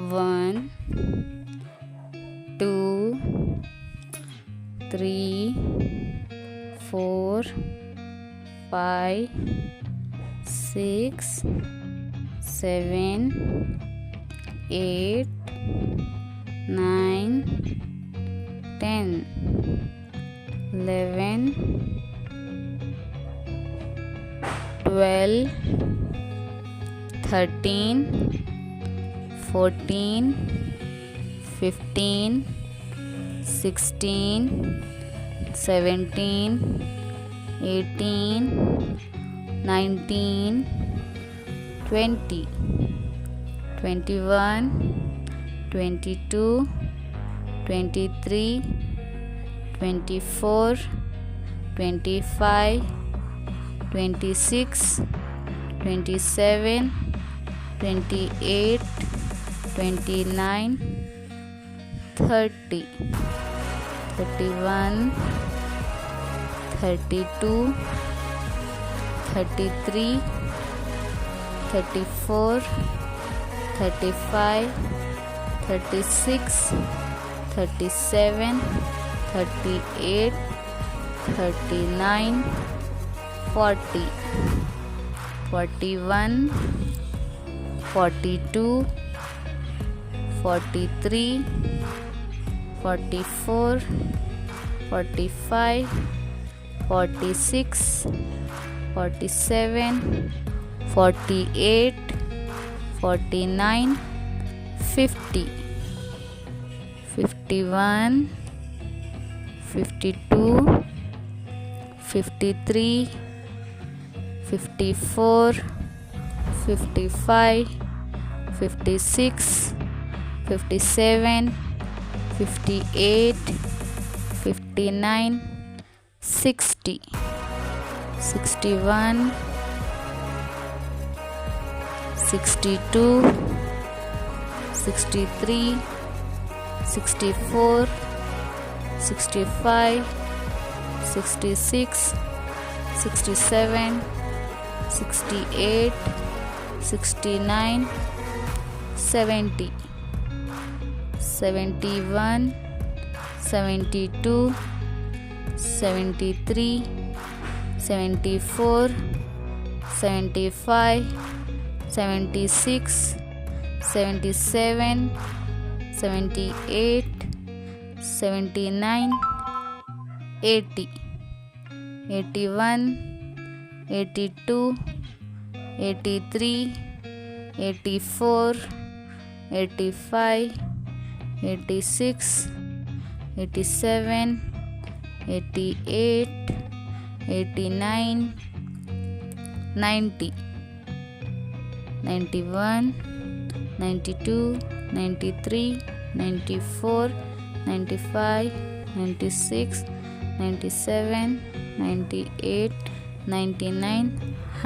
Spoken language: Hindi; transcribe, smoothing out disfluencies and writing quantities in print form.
1 2 3 4 5 6 7 8 9 10 11 12 13 14 15 16 17 18 19 20 21 22 23 24 25 26 27 28 29 30 31 32 33 34 35 36 37 38 39 40 41 42 43 44 45 46 47 48 49 50 51 52 53 54 55 56 57 58 59 60 61 62 63 64 65 66 67 68 69 70 71 72 73 74 75 76 77 78 79 80 81 82 83 84 85 86 87 88 89 90 91 92 93 94 95 96 97 98 99